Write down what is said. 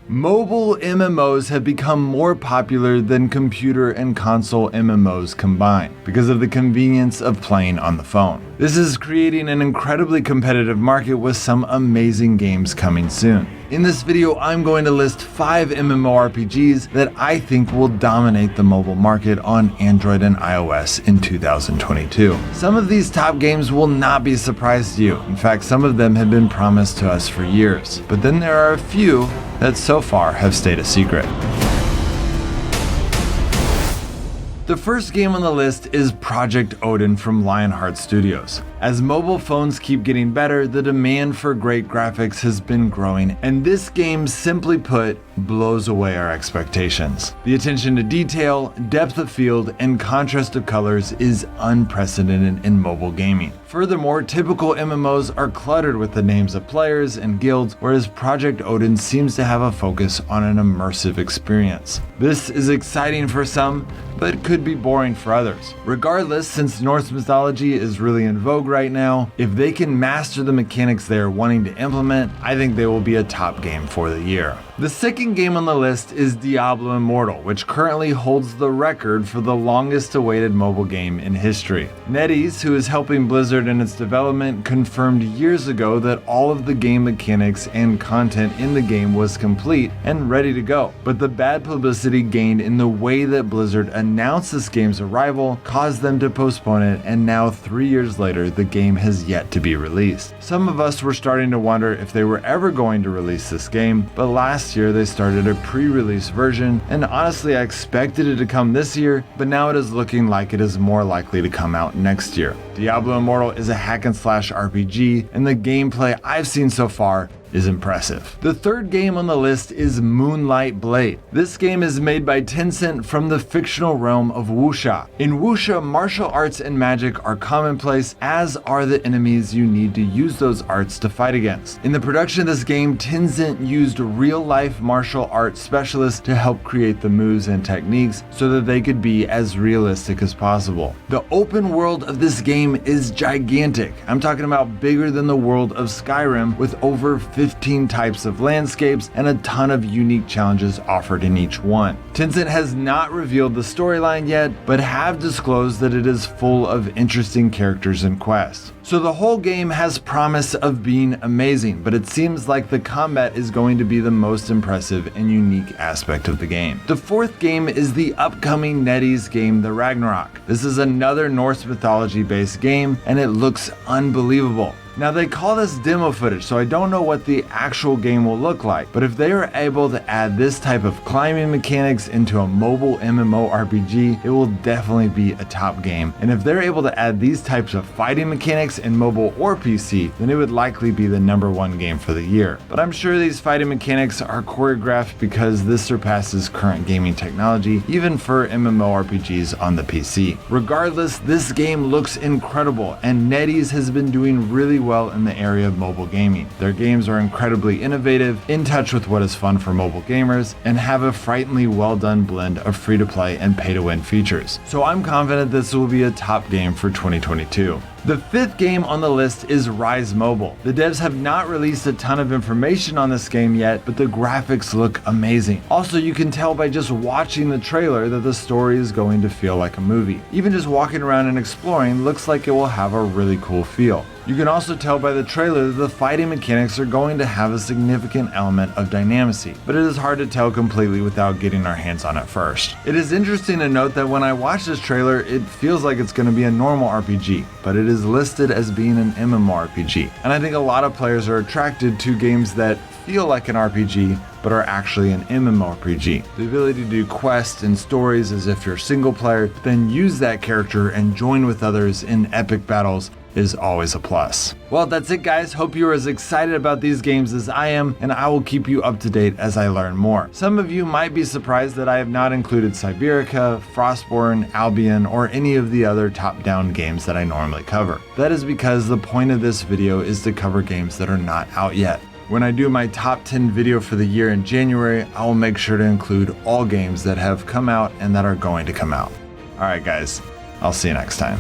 Mobile MMOs have become more popular than computer and console MMOs combined because of the convenience of playing on the phone. This is creating an incredibly competitive market with some amazing games coming soon. In this video, I'm going to list 5 MMORPGs that I think will dominate the mobile market on Android and iOS in 2022. Some of these top games will not be a surprise to you. In fact, some of them have been promised to us for years. But then there are a few that so far have stayed a secret. The first game on the list is Project Odin from Lionheart Studios. As mobile phones keep getting better, the demand for great graphics has been growing, and this game, simply put, blows away our expectations. The attention to detail, depth of field, and contrast of colors is unprecedented in mobile gaming. Furthermore, typical MMOs are cluttered with the names of players and guilds, whereas Project Odin seems to have a focus on an immersive experience. This is exciting for some, but could be boring for others. Regardless, since Norse mythology is really in vogue right now, if they can master the mechanics they are wanting to implement, I think they will be a top game for the year. The second game on the list is Diablo Immortal, which currently holds the record for the longest awaited mobile game in history. NetEase, who is helping Blizzard in its development, confirmed years ago that all of the game mechanics and content in the game was complete and ready to go. But the bad publicity gained in the way that Blizzard announced this game's arrival caused them to postpone it, and now 3 years later the game has yet to be released. Some of us were starting to wonder if they were ever going to release this game, but last year they started a pre-release version, and honestly I expected it to come this year, but now it is looking like it is more likely to come out next year. Diablo Immortal is a hack and slash RPG, and the gameplay I've seen so far is impressive. The third game on the list is Moonlight Blade. This game is made by Tencent from the fictional realm of wuxia. In wuxia, martial arts and magic are commonplace, as are the enemies you need to use those arts to fight against. In the production of this game, Tencent used real-life martial arts specialists to help create the moves and techniques so that they could be as realistic as possible. The open world of this game is gigantic. I'm talking about bigger than the world of Skyrim, with over 15 types of landscapes and a ton of unique challenges offered in each one. Tencent has not revealed the storyline yet, but have disclosed that it is full of interesting characters and quests. So the whole game has promise of being amazing, but it seems like the combat is going to be the most impressive and unique aspect of the game. The fourth game is the upcoming NetEase game, the Ragnarok. This is another Norse mythology based game, and it looks unbelievable. Now they call this demo footage, so I don't know what the actual game will look like, but if they are able to add this type of climbing mechanics into a mobile MMORPG, it will definitely be a top game. And if they're able to add these types of fighting mechanics in mobile or PC, then it would likely be the #1 game for the year. But I'm sure these fighting mechanics are choreographed because this surpasses current gaming technology, even for MMORPGs on the PC. Regardless, this game looks incredible, and NetEase has been doing really well in the area of mobile gaming. Their games are incredibly innovative, in touch with what is fun for mobile gamers, and have a frighteningly well done blend of free-to-play and pay-to-win features. So I'm confident this will be a top game for 2022. The fifth game on the list is Rise Mobile. The devs have not released a ton of information on this game yet, but the graphics look amazing. Also, you can tell by just watching the trailer that the story is going to feel like a movie. Even just walking around and exploring looks like it will have a really cool feel. You can also tell by the trailer that the fighting mechanics are going to have a significant element of dynamicy, but it is hard to tell completely without getting our hands on it first. It is interesting to note that when I watch this trailer, it feels like it's going to be a normal RPG, but it is listed as being an MMORPG. And I think a lot of players are attracted to games that feel like an RPG, but are actually an MMORPG. The ability to do quests and stories as if you're single player, then use that character and join with others in epic battles is always a plus. Well, that's it guys. Hope you are as excited about these games as I am, and I will keep you up to date as I learn more. Some of you might be surprised that I have not included Siberica, Frostborn, Albion, or any of the other top-down games that I normally cover. That is because the point of this video is to cover games that are not out yet. When I do my top 10 video for the year in January, I will make sure to include all games that have come out and that are going to come out. Alright guys, I'll see you next time.